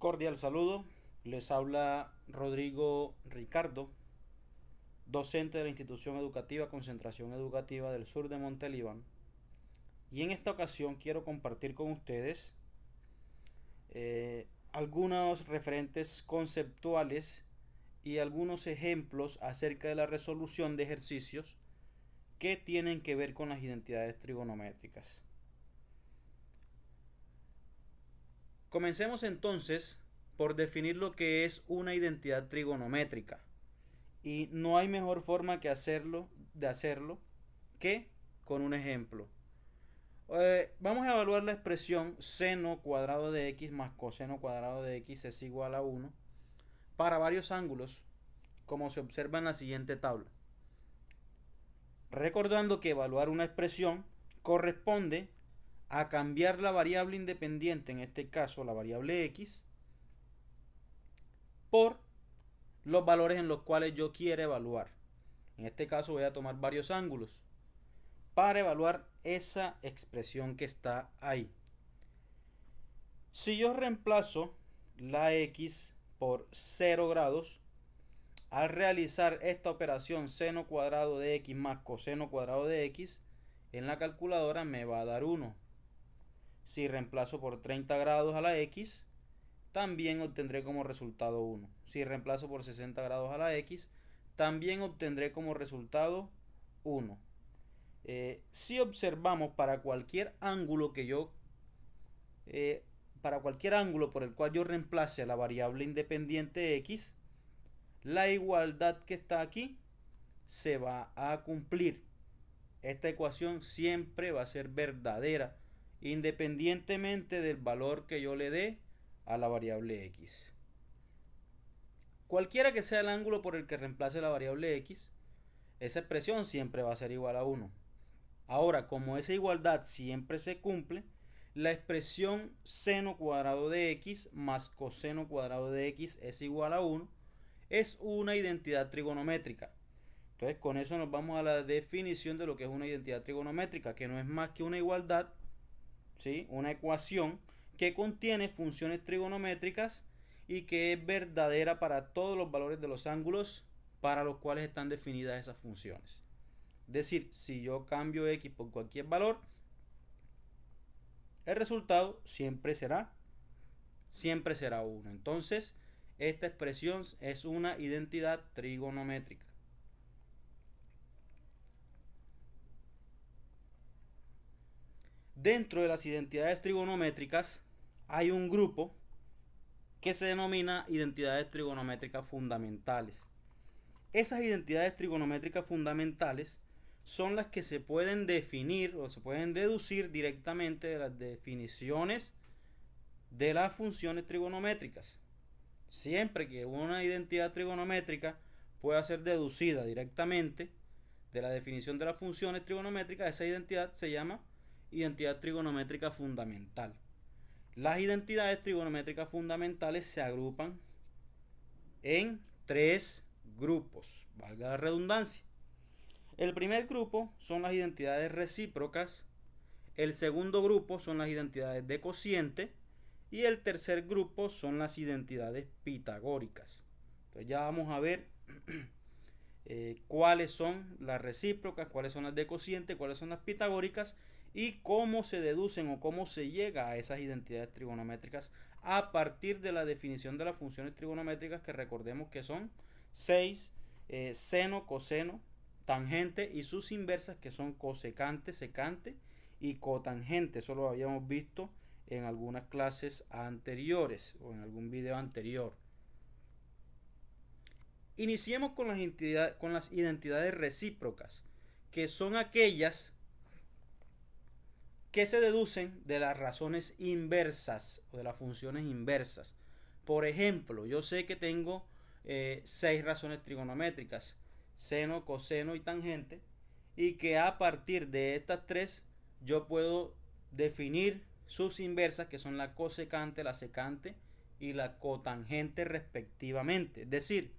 Cordial saludo, les habla Rodrigo Ricardo, docente de la institución educativa Concentración Educativa del Sur de Montelíbano, y en esta ocasión quiero compartir con ustedes algunos referentes conceptuales y algunos ejemplos acerca de la resolución de ejercicios que tienen que ver con las identidades trigonométricas. Comencemos entonces por definir lo que es una identidad trigonométrica. Y no hay mejor forma de hacerlo que con un ejemplo. Vamos a evaluar la expresión seno cuadrado de x más coseno cuadrado de x es igual a 1 para varios ángulos, como se observa en la siguiente tabla. Recordando que evaluar una expresión corresponde a cambiar la variable independiente, en este caso la variable x, por los valores en los cuales yo quiero evaluar. En este caso voy a tomar varios ángulos para evaluar esa expresión que está ahí. Si yo reemplazo la x por 0 grados, al realizar esta operación seno cuadrado de x más coseno cuadrado de x, en la calculadora me va a dar 1. Si reemplazo por 30 grados a la x, también obtendré como resultado 1. Si reemplazo por 60 grados a la x, también obtendré como resultado 1. Si observamos para cualquier ángulo para cualquier ángulo por el cual yo reemplace la variable independiente x, la igualdad que está aquí se va a cumplir. Esta ecuación siempre va a ser verdadera, independientemente del valor que yo le dé a la variable x. Cualquiera que sea el ángulo por el que reemplace la variable x, esa expresión siempre va a ser igual a 1. Ahora, como esa igualdad siempre se cumple, la expresión seno cuadrado de x más coseno cuadrado de x es igual a 1 es una identidad trigonométrica. Entonces, con eso nos vamos a la definición de lo que es una identidad trigonométrica, que no es más que una igualdad, ¿sí? Una ecuación que contiene funciones trigonométricas y que es verdadera para todos los valores de los ángulos para los cuales están definidas esas funciones. Es decir, si yo cambio x por cualquier valor, el resultado siempre será 1. Entonces, esta expresión es una identidad trigonométrica. Dentro de las identidades trigonométricas hay un grupo que se denomina identidades trigonométricas fundamentales. Esas identidades trigonométricas fundamentales son las que se pueden definir o se pueden deducir directamente de las definiciones de las funciones trigonométricas. Siempre que una identidad trigonométrica pueda ser deducida directamente de la definición de las funciones trigonométricas, esa identidad se llama identidad trigonométrica fundamental. Las identidades trigonométricas fundamentales se agrupan en tres grupos, valga la redundancia. El primer grupo son las identidades recíprocas, el segundo grupo son las identidades de cociente y el tercer grupo son las identidades pitagóricas. Entonces ya vamos a ver cuáles son las recíprocas, cuáles son las de cociente, cuáles son las pitagóricas y cómo se deducen o cómo se llega a esas identidades trigonométricas a partir de la definición de las funciones trigonométricas, que recordemos que son 6, seno, coseno, tangente y sus inversas, que son cosecante, secante y cotangente. Eso lo habíamos visto en algunas clases anteriores o en algún video anterior. Iniciemos con las identidades recíprocas, que son aquellas que se deducen de las razones inversas o de las funciones inversas. Por ejemplo, yo sé que tengo 6 razones trigonométricas, seno, coseno y tangente, y que a partir de estas tres yo puedo definir sus inversas, que son la cosecante, la secante y la cotangente respectivamente. Es decir,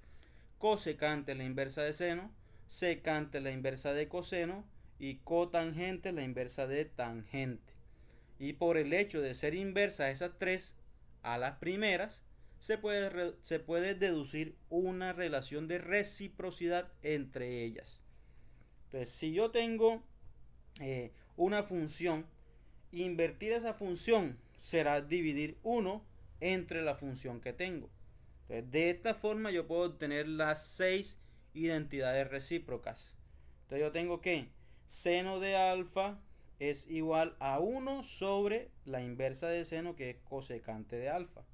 cosecante es la inversa de seno, secante es la inversa de coseno y cotangente es la inversa de tangente. Y por el hecho de ser inversas esas tres a las primeras, se puede deducir una relación de reciprocidad entre ellas. Entonces, si yo tengo una función, invertir esa función será dividir 1 entre la función que tengo. Entonces, de esta forma yo puedo obtener las 6 identidades recíprocas. Entonces yo tengo que seno de alfa es igual a 1 sobre la inversa de seno, que es cosecante de alfa.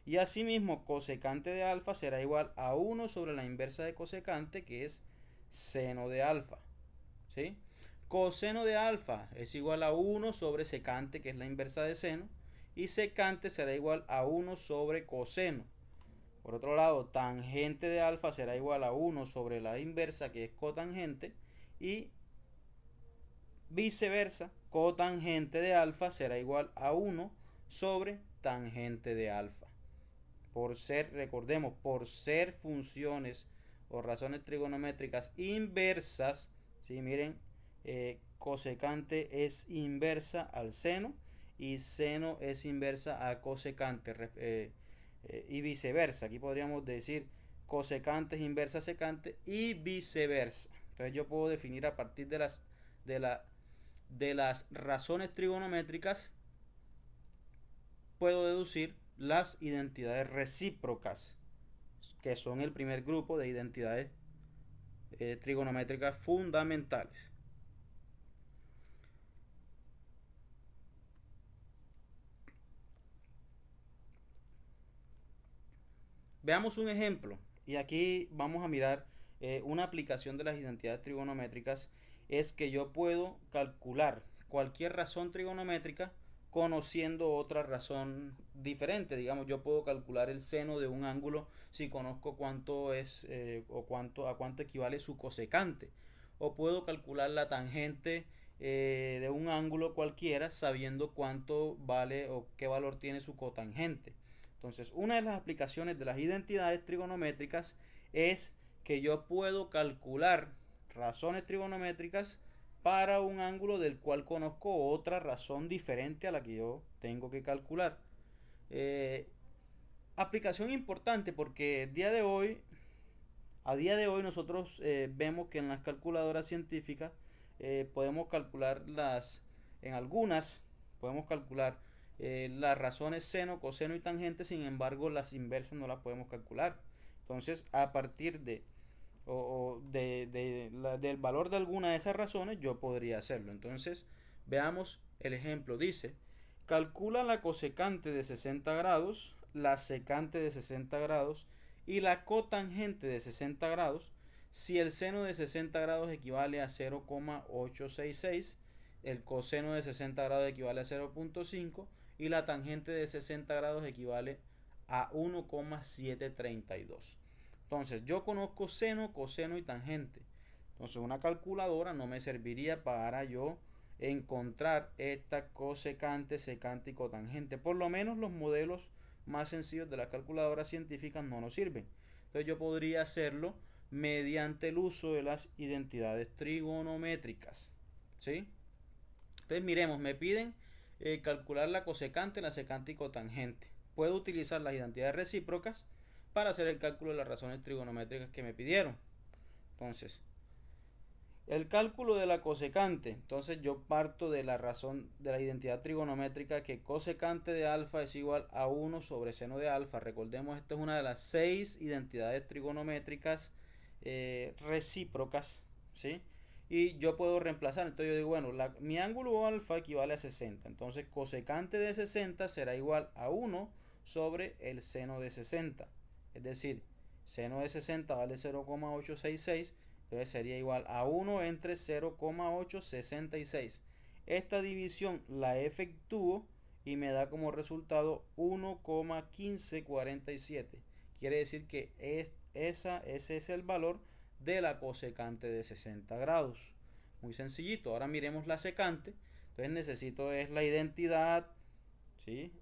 Y asimismo, cosecante de alfa será igual a 1 sobre la inversa de cosecante, que es seno de alfa. ¿Sí? Coseno de alfa es igual a 1 sobre secante, que es la inversa de seno. Y secante será igual a 1 sobre coseno. Por otro lado, tangente de alfa será igual a 1 sobre la inversa, que es cotangente. Y viceversa, cotangente de alfa será igual a 1 sobre tangente de alfa. Por ser, recordemos, por ser funciones o razones trigonométricas inversas, ¿sí? Miren, cosecante es inversa al seno y seno es inversa a cosecante, y viceversa. Aquí podríamos decir cosecante es inversa a secante y viceversa. Entonces yo puedo definir a partir de la, de las razones trigonométricas, puedo deducir las identidades recíprocas, que son el primer grupo de identidades trigonométricas fundamentales. Veamos un ejemplo y aquí vamos a mirar una aplicación de las identidades trigonométricas. Es que yo puedo calcular cualquier razón trigonométrica conociendo otra razón diferente. Digamos, yo puedo calcular el seno de un ángulo si conozco cuánto es o a cuánto equivale su cosecante. O puedo calcular la tangente de un ángulo cualquiera sabiendo cuánto vale o qué valor tiene su cotangente. Entonces, una de las aplicaciones de las identidades trigonométricas es que yo puedo calcular razones trigonométricas para un ángulo del cual conozco otra razón diferente a la que yo tengo que calcular. Eh, Aplicación importante porque a día de hoy nosotros vemos que en las calculadoras científicas podemos calcular en algunas podemos calcular las razones seno, coseno y tangente. Sin embargo, las inversas no las podemos calcular. Entonces, a partir del valor de alguna de esas razones, yo podría hacerlo. Entonces, veamos el ejemplo. Dice, calcula la cosecante de 60 grados, la secante de 60 grados y la cotangente de 60 grados si el seno de 60 grados equivale a 0,866, el coseno de 60 grados equivale a 0,5 y la tangente de 60 grados equivale a 1,732. Entonces, yo conozco seno, coseno y tangente. Entonces, una calculadora no me serviría para yo encontrar esta cosecante, secante y cotangente. Por lo menos los modelos más sencillos de las calculadoras científicas no nos sirven. Entonces, yo podría hacerlo mediante el uso de las identidades trigonométricas. ¿Sí? Entonces, miremos, me piden calcular la cosecante, la secante y cotangente. Puedo utilizar las identidades recíprocas para hacer el cálculo de las razones trigonométricas que me pidieron. Entonces, el cálculo de la cosecante. Entonces yo parto de la razón de la identidad trigonométrica que cosecante de alfa es igual a 1 sobre seno de alfa. Recordemos, esta es una de las 6 identidades trigonométricas recíprocas, ¿sí? Y yo puedo reemplazar. Entonces yo digo, bueno, mi ángulo alfa equivale a 60. Entonces cosecante de 60 será igual a 1 sobre el seno de 60. Es decir, seno de 60 vale 0,866. Entonces sería igual a 1 entre 0,866. Esta división la efectúo y me da como resultado 1,1547. Quiere decir que ese es el valor de la cosecante de 60 grados. Muy sencillito. Ahora miremos la secante. Entonces necesito es la identidad, ¿sí?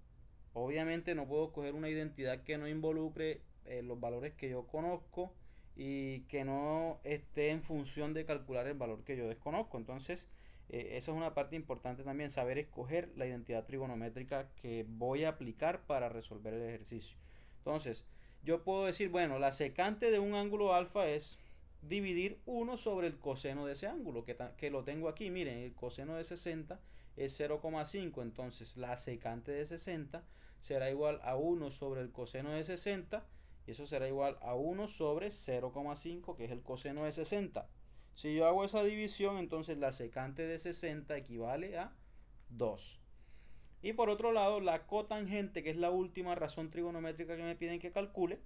Obviamente no puedo coger una identidad que no involucre los valores que yo conozco y que no esté en función de calcular el valor que yo desconozco. Entonces, esa es una parte importante también, saber escoger la identidad trigonométrica que voy a aplicar para resolver el ejercicio. Entonces, yo puedo decir, bueno, la secante de un ángulo alfa es dividir 1 sobre el coseno de ese ángulo, que lo tengo aquí. Miren, el coseno de 60 es 0,5. Entonces, la secante de 60 será igual a 1 sobre el coseno de 60. Y eso será igual a 1 sobre 0,5, que es el coseno de 60. Si yo hago esa división, entonces la secante de 60 equivale a 2. Y por otro lado, la cotangente, que es la última razón trigonométrica que me piden que calcule,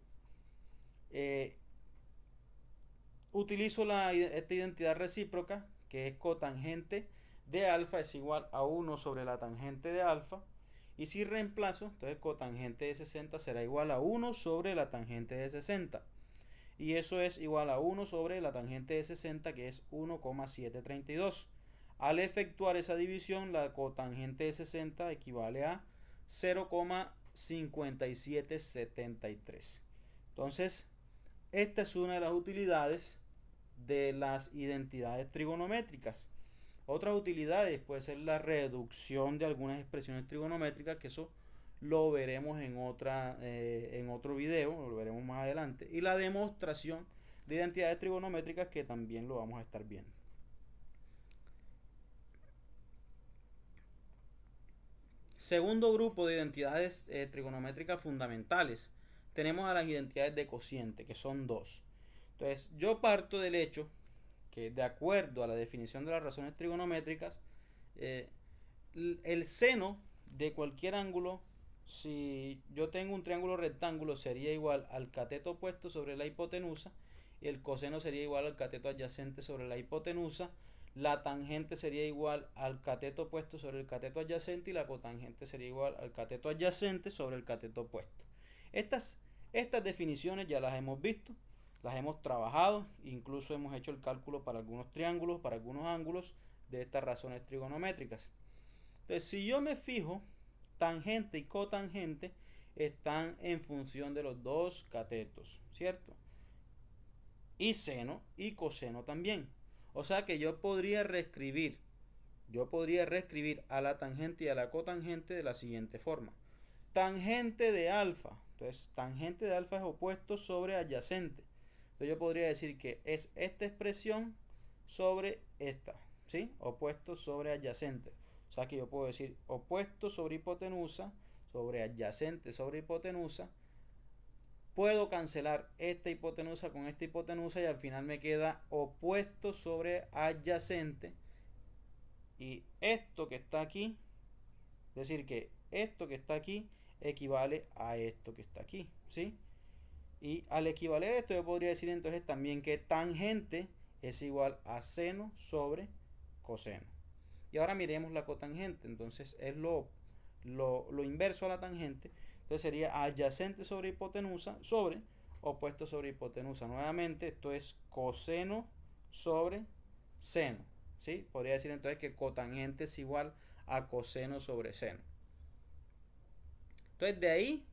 utilizo esta identidad recíproca, que es cotangente de alfa es igual a 1 sobre la tangente de alfa. Y si reemplazo, entonces cotangente de 60 será igual a 1 sobre la tangente de 60. Y eso es igual a 1 sobre la tangente de 60, que es 1,732. Al efectuar esa división, la cotangente de 60 equivale a 0,5773. Entonces, esta es una de las utilidades de las identidades trigonométricas. Otras utilidades puede ser la reducción de algunas expresiones trigonométricas, que eso lo veremos en otro video, lo veremos más adelante. Y la demostración de identidades trigonométricas, que también lo vamos a estar viendo. Segundo grupo de identidades trigonométricas fundamentales. Tenemos a las identidades de cociente, que son dos. Entonces, yo parto del hecho que, de acuerdo a la definición de las razones trigonométricas, el seno de cualquier ángulo, si yo tengo un triángulo rectángulo, sería igual al cateto opuesto sobre la hipotenusa, y el coseno sería igual al cateto adyacente sobre la hipotenusa. La tangente sería igual al cateto opuesto sobre el cateto adyacente, y la cotangente sería igual al cateto adyacente sobre el cateto opuesto. Estas definiciones ya las hemos visto, las hemos trabajado, incluso hemos hecho el cálculo para algunos triángulos, para algunos ángulos de estas razones trigonométricas. Entonces, si yo me fijo, tangente y cotangente están en función de los dos catetos, ¿cierto? Y seno y coseno también. O sea que yo podría reescribir a la tangente y a la cotangente de la siguiente forma. Tangente de alfa. Entonces, tangente de alfa es opuesto sobre adyacente. Entonces yo podría decir que es esta expresión sobre esta, ¿sí? Opuesto sobre adyacente. O sea que yo puedo decir opuesto sobre hipotenusa sobre adyacente sobre hipotenusa. Puedo cancelar esta hipotenusa con esta hipotenusa, y al final me queda opuesto sobre adyacente. Y esto que está aquí, es decir, que esto que está aquí equivale a esto que está aquí, ¿sí? Y al equivaler esto, yo podría decir entonces también que tangente es igual a seno sobre coseno. Y ahora miremos la cotangente. Entonces es lo inverso a la tangente. Entonces sería adyacente sobre hipotenusa sobre opuesto sobre hipotenusa. Nuevamente, esto es coseno sobre seno, ¿sí? Podría decir entonces que cotangente es igual a coseno sobre seno. Entonces de ahí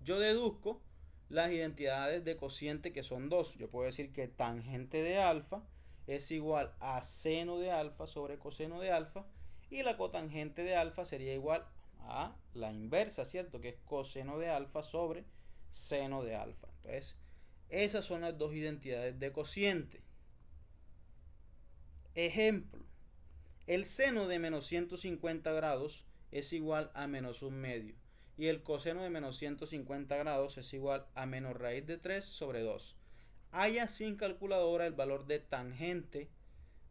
yo deduzco las identidades de cociente, que son dos. Yo puedo decir que tangente de alfa es igual a seno de alfa sobre coseno de alfa, y la cotangente de alfa sería igual a la inversa, ¿cierto? Que es coseno de alfa sobre seno de alfa. Entonces, esas son las dos identidades de cociente. Ejemplo, el seno de menos 150 grados es igual a menos un medio, y el coseno de menos 150 grados es igual a menos raíz de 3 sobre 2. Haya sin calculadora el valor de tangente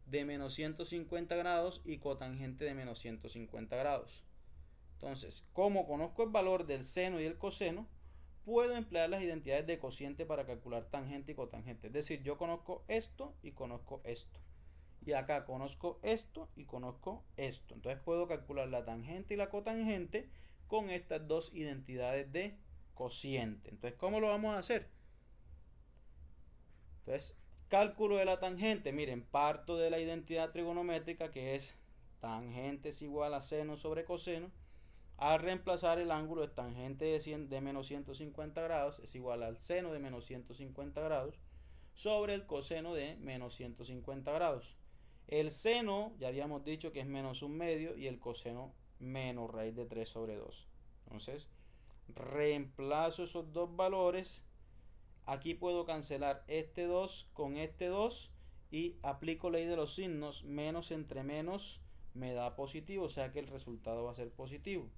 de menos 150 grados y cotangente de menos 150 grados. Entonces, como conozco el valor del seno y el coseno, puedo emplear las identidades de cociente para calcular tangente y cotangente. Es decir, yo conozco esto y conozco esto. Y acá conozco esto y conozco esto. Entonces puedo calcular la tangente y la cotangente con estas dos identidades de cociente. Entonces, ¿cómo lo vamos a hacer? Entonces, cálculo de la tangente. Miren, parto de la identidad trigonométrica, que es tangente es igual a seno sobre coseno. Al reemplazar el ángulo de tangente de menos 150 grados es igual al seno de menos 150 grados sobre el coseno de menos 150 grados. El seno ya habíamos dicho que es menos un medio, y el coseno menos raíz de 3 sobre 2. Entonces, reemplazo esos dos valores. Aquí puedo cancelar este 2 con este 2 y aplico ley de los signos. Menos entre menos me da positivo, o sea que el resultado va a ser positivo.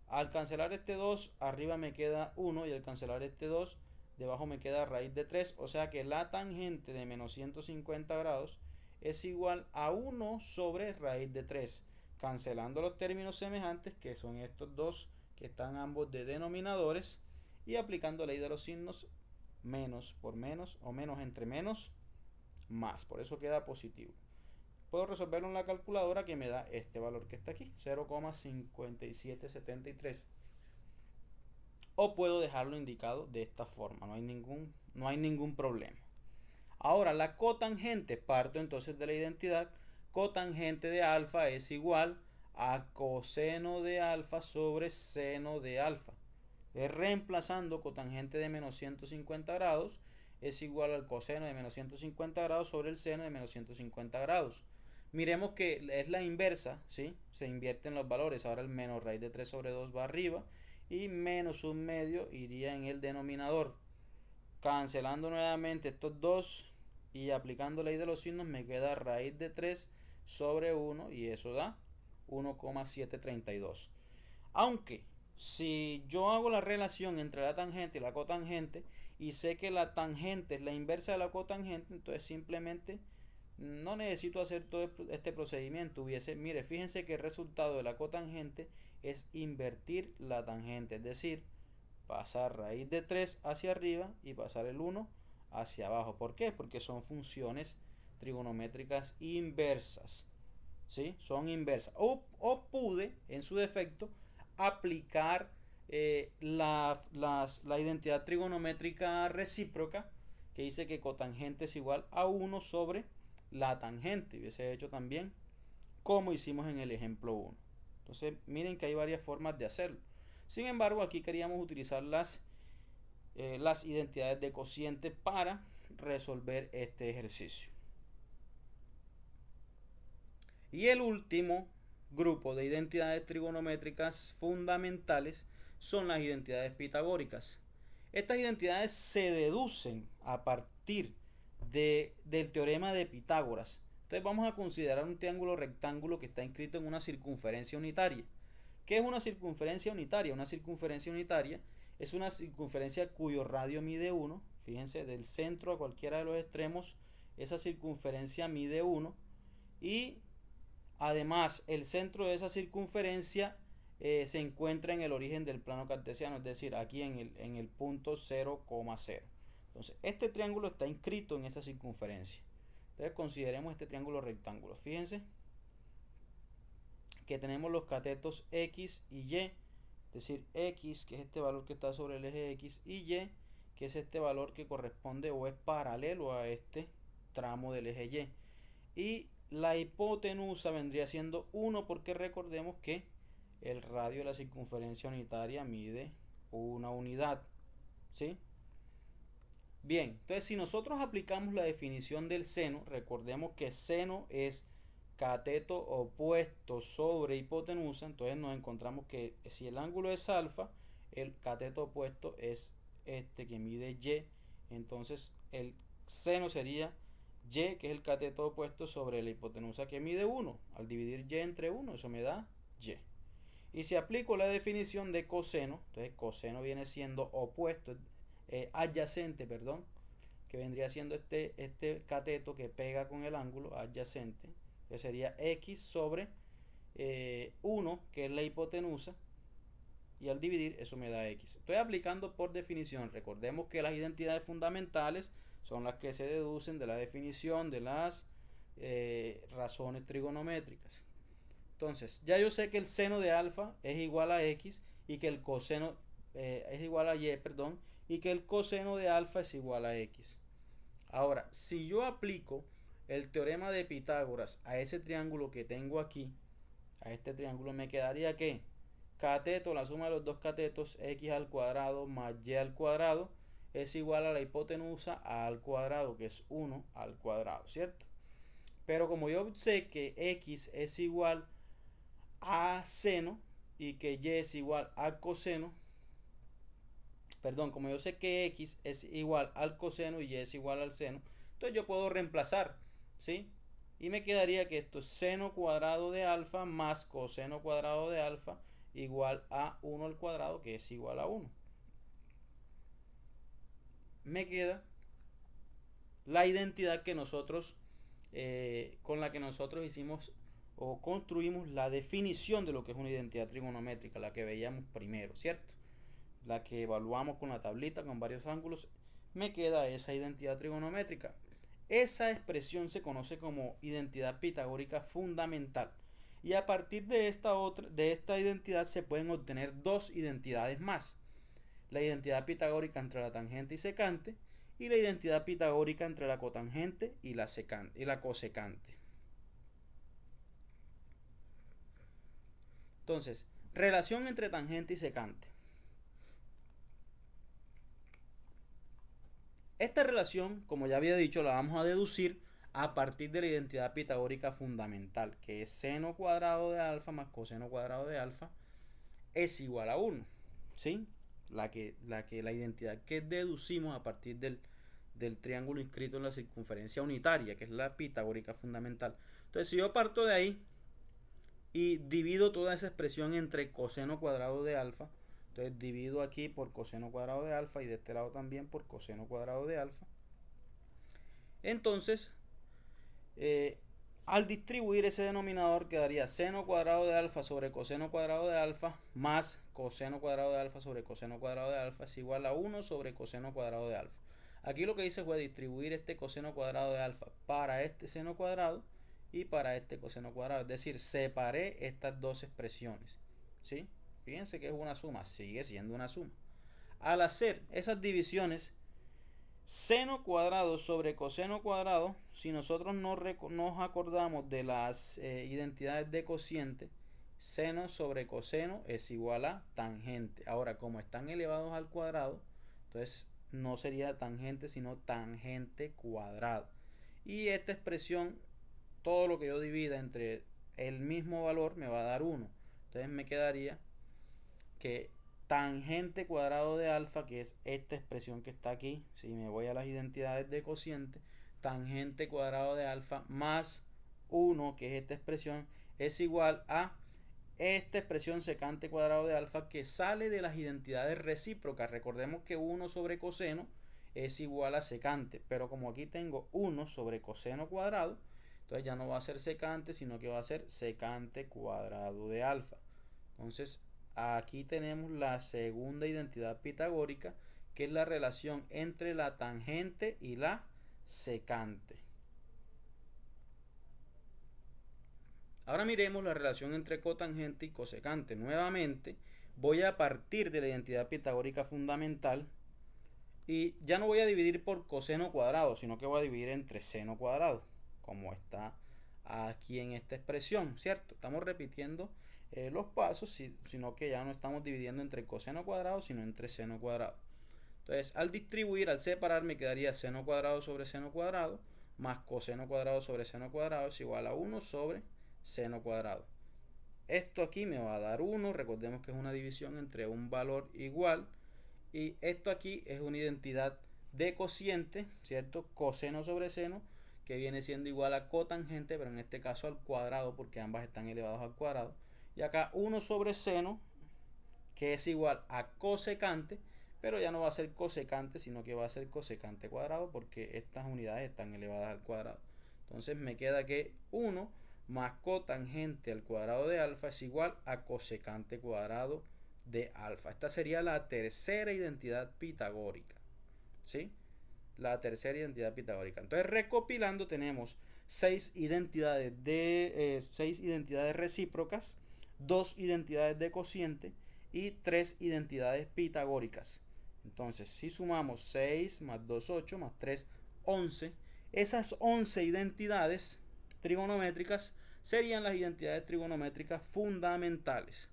Al cancelar este 2, arriba me queda 1 y al cancelar este 2, debajo me queda raíz de 3, o sea que la tangente de menos 150 grados es igual a 1 sobre raíz de 3. Cancelando los términos semejantes, que son estos dos que están ambos de denominadores, y aplicando ley de los signos, menos por menos o menos entre menos, más. Por eso queda positivo. Puedo resolverlo en la calculadora que me da este valor que está aquí, 0,5773. O puedo dejarlo indicado de esta forma, no hay ningún problema. Ahora, la cotangente, parto entonces de la identidad, cotangente de alfa es igual a coseno de alfa sobre seno de alfa. Reemplazando cotangente de menos 150 grados es igual al coseno de menos 150 grados sobre el seno de menos 150 grados. Miremos que es la inversa, ¿sí? Se invierten los valores. Ahora el menos raíz de 3 sobre 2 va arriba y menos un medio iría en el denominador. Cancelando nuevamente estos dos y aplicando ley de los signos me queda raíz de 3 sobre 1 y eso da 1,732. Aunque si yo hago la relación entre la tangente y la cotangente y sé que la tangente es la inversa de la cotangente, entonces simplemente no necesito hacer todo este procedimiento. Mire, fíjense que el resultado de la cotangente es invertir la tangente, es decir, pasar raíz de 3 hacia arriba y pasar el 1 hacia abajo. ¿Por qué? Porque son funciones trigonométricas inversas. ¿Sí? Son inversas. O pude, en su defecto, aplicar la identidad trigonométrica recíproca, que dice que cotangente es igual a 1 sobre la tangente. Hubiese hecho también como hicimos en el ejemplo 1. Entonces, miren que hay varias formas de hacerlo. Sin embargo, aquí queríamos utilizar las identidades de cociente para resolver este ejercicio. Y el último grupo de identidades trigonométricas fundamentales son las identidades pitagóricas. Estas identidades se deducen a partir del teorema de Pitágoras. Entonces vamos a considerar un triángulo rectángulo que está inscrito en una circunferencia unitaria. ¿Qué es una circunferencia unitaria? Una circunferencia unitaria es una circunferencia cuyo radio mide 1. Fíjense, del centro a cualquiera de los extremos, esa circunferencia mide 1. Y además, el centro de esa circunferencia se encuentra en el origen del plano cartesiano, es decir, aquí en el punto 0,0. Entonces, este triángulo está inscrito en esta circunferencia. Entonces, consideremos este triángulo rectángulo. Fíjense que tenemos los catetos X y Y, es decir, X, que es este valor que está sobre el eje X, y Y, que es este valor que corresponde o es paralelo a este tramo del eje Y. Y la hipotenusa vendría siendo 1 porque recordemos que el radio de la circunferencia unitaria mide una unidad. ¿Sí? Bien, entonces si nosotros aplicamos la definición del seno, recordemos que seno es cateto opuesto sobre hipotenusa, entonces nos encontramos que si el ángulo es alfa, el cateto opuesto es este que mide Y, entonces el seno sería Y, que es el cateto opuesto sobre la hipotenusa que mide 1. Al dividir Y entre 1, eso me da Y. Y si aplico la definición de coseno, entonces coseno viene siendo opuesto, adyacente, perdón, que vendría siendo este cateto que pega con el ángulo adyacente, que sería X sobre 1, que es la hipotenusa, y al dividir eso me da X. Estoy aplicando por definición. Recordemos que las identidades fundamentales son las que se deducen de la definición de las razones trigonométricas. Entonces, ya yo sé que el seno de alfa es igual a X y que el coseno es igual a Y, perdón, y que el coseno de alfa es igual a X. Ahora, si yo aplico el teorema de Pitágoras a ese triángulo que tengo aquí, a este triángulo, me quedaría que cateto, la suma de los dos catetos, X al cuadrado más Y al cuadrado, es igual a la hipotenusa al cuadrado, que es 1 al cuadrado, ¿cierto? Pero como yo sé que X es igual a seno y que Y es igual a coseno, perdón, como yo sé que x es igual al coseno y y es igual al seno, entonces yo puedo reemplazar, ¿sí? Y me quedaría que esto es seno cuadrado de alfa más coseno cuadrado de alfa igual a 1 al cuadrado, que es igual a 1. Me queda la identidad que nosotros, con la que nosotros hicimos o construimos la definición de lo que es una identidad trigonométrica, la que veíamos primero, ¿cierto? La que evaluamos con la tablita con varios ángulos. Me queda esa identidad trigonométrica. Esa expresión se conoce como identidad pitagórica fundamental. Y a partir de esta identidad se pueden obtener dos identidades más. La identidad pitagórica entre la tangente y secante y la identidad pitagórica entre la cotangente y la cosecante. Entonces, relación entre tangente y secante. Esta relación, como ya había dicho, la vamos a deducir a partir de la identidad pitagórica fundamental, que es seno cuadrado de alfa más coseno cuadrado de alfa es igual a 1. ¿Sí? La identidad que deducimos a partir del triángulo inscrito en la circunferencia unitaria, que es la pitagórica fundamental. Entonces, si yo parto de ahí y divido toda esa expresión entre coseno cuadrado de alfa, entonces divido aquí por coseno cuadrado de alfa y de este lado también por coseno cuadrado de alfa. Entonces, al distribuir ese denominador quedaría seno cuadrado de alfa sobre coseno cuadrado de alfa más coseno cuadrado de alfa sobre coseno cuadrado de alfa es igual a 1 sobre coseno cuadrado de alfa. Aquí lo que hice fue distribuir este coseno cuadrado de alfa para este seno cuadrado y para este coseno cuadrado. Es decir, separé estas dos expresiones. ¿Sí? Fíjense que es una suma, sigue siendo una suma. Al hacer esas divisiones, seno cuadrado sobre coseno cuadrado, si nosotros nos acordamos de las identidades de cociente, seno sobre coseno es igual a tangente. Ahora, como están elevados al cuadrado, entonces no sería tangente, sino tangente cuadrado. Y esta expresión, todo lo que yo divida entre el mismo valor me va a dar 1. Entonces me quedaría que tangente cuadrado de alfa, que es esta expresión que está aquí, si me voy a las identidades de cociente, tangente cuadrado de alfa más 1, que es esta expresión, es igual a esta expresión secante cuadrado de alfa que sale de las identidades recíprocas. Recordemos que 1 sobre coseno es igual a secante, pero como aquí tengo 1 sobre coseno cuadrado, entonces ya no va a ser secante, sino que va a ser secante cuadrado de alfa. Entonces, aquí tenemos la segunda identidad pitagórica, que es la relación entre la tangente y la secante. Ahora miremos la relación entre cotangente y cosecante. Nuevamente voy a partir de la identidad pitagórica fundamental y ya no voy a dividir por coseno cuadrado, sino que voy a dividir entre seno cuadrado, como está aquí en esta expresión, ¿cierto? Estamos repitiendo los pasos, sino que ya no estamos dividiendo entre coseno cuadrado, sino entre seno cuadrado. Entonces, al distribuir, al separar, me quedaría seno cuadrado sobre seno cuadrado más coseno cuadrado sobre seno cuadrado es igual a 1 sobre seno cuadrado. Esto aquí me va a dar 1, recordemos que es una división entre un valor igual, y esto aquí es una identidad de cociente, ¿cierto? Coseno sobre seno, que viene siendo igual a cotangente, pero en este caso al cuadrado, porque ambas están elevadas al cuadrado. Y acá 1 sobre seno, que es igual a cosecante, pero ya no va a ser cosecante, sino que va a ser cosecante cuadrado, porque estas unidades están elevadas al cuadrado. Entonces me queda que 1 más cotangente al cuadrado de alfa es igual a cosecante cuadrado de alfa. Esta sería la tercera identidad pitagórica. ¿Sí? La tercera identidad pitagórica. Entonces, recopilando, tenemos 6 identidades recíprocas, 2 identidades de cociente y 3 identidades pitagóricas. Entonces, si sumamos 6 más 2, 8 más 3, 11, esas 11 identidades trigonométricas serían las identidades trigonométricas fundamentales.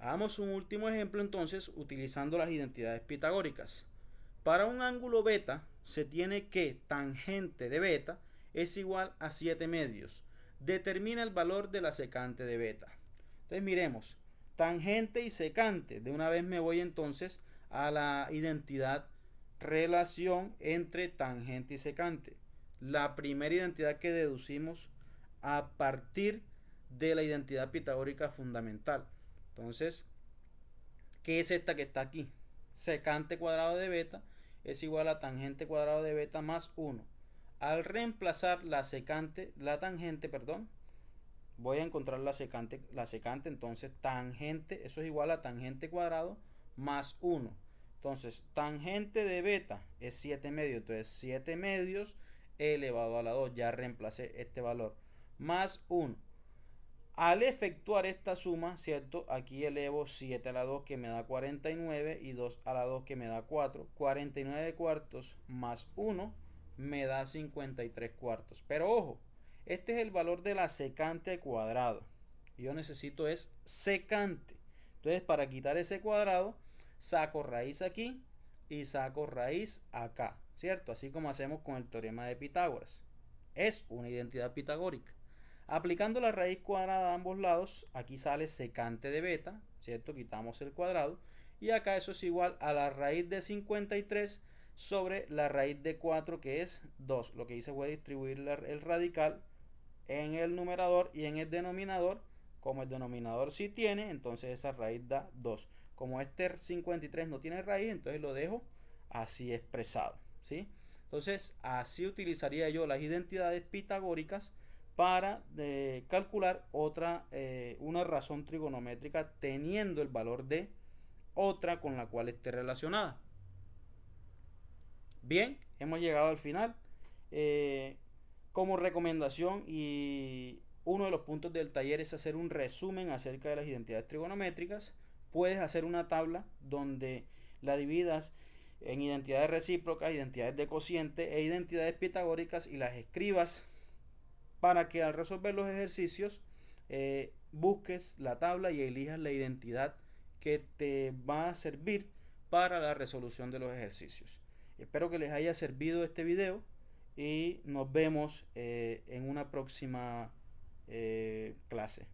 Hagamos un último ejemplo entonces utilizando las identidades pitagóricas. Para un ángulo beta se tiene que tangente de beta es igual a 7 medios. Determina el valor de la secante de beta. Entonces miremos, tangente y secante. De una vez me voy entonces a la identidad relación entre tangente y secante. La primera identidad que deducimos a partir de la identidad pitagórica fundamental. Entonces, ¿qué es esta que está aquí? Secante cuadrado de beta es igual a tangente cuadrado de beta más 1. Al reemplazar la tangente, perdón, voy a encontrar la secante, entonces tangente, eso es igual a tangente cuadrado más 1. Entonces, tangente de beta es 7 medios, entonces 7 medios elevado a la 2, ya reemplacé este valor, más 1. Al efectuar esta suma, ¿cierto? Aquí elevo 7 a la 2 que me da 49 y 2 a la 2 que me da 4. 49 cuartos más 1 me da 53 cuartos. Pero ojo, este es el valor de la secante cuadrado. Yo necesito es secante. Entonces, para quitar ese cuadrado, saco raíz aquí y saco raíz acá, ¿cierto? Así como hacemos con el teorema de Pitágoras. Es una identidad pitagórica. Aplicando la raíz cuadrada a ambos lados, aquí sale secante de beta, ¿cierto? Quitamos el cuadrado. Y acá eso es igual a la raíz de 53 sobre la raíz de 4, que es 2. Lo que hice fue distribuir el radical en el numerador y en el denominador. Como el denominador sí tiene, entonces esa raíz da 2. Como este 53 no tiene raíz, entonces lo dejo así expresado, ¿sí? Entonces, así utilizaría yo las identidades pitagóricas para calcular una razón trigonométrica teniendo el valor de otra con la cual esté relacionada. Bien, hemos llegado al final. Como recomendación y uno de los puntos del taller es hacer un resumen acerca de las identidades trigonométricas. Puedes hacer una tabla donde la dividas en identidades recíprocas, identidades de cociente e identidades pitagóricas y las escribas para que al resolver los ejercicios busques la tabla y elijas la identidad que te va a servir para la resolución de los ejercicios. Espero que les haya servido este video y nos vemos en una próxima clase.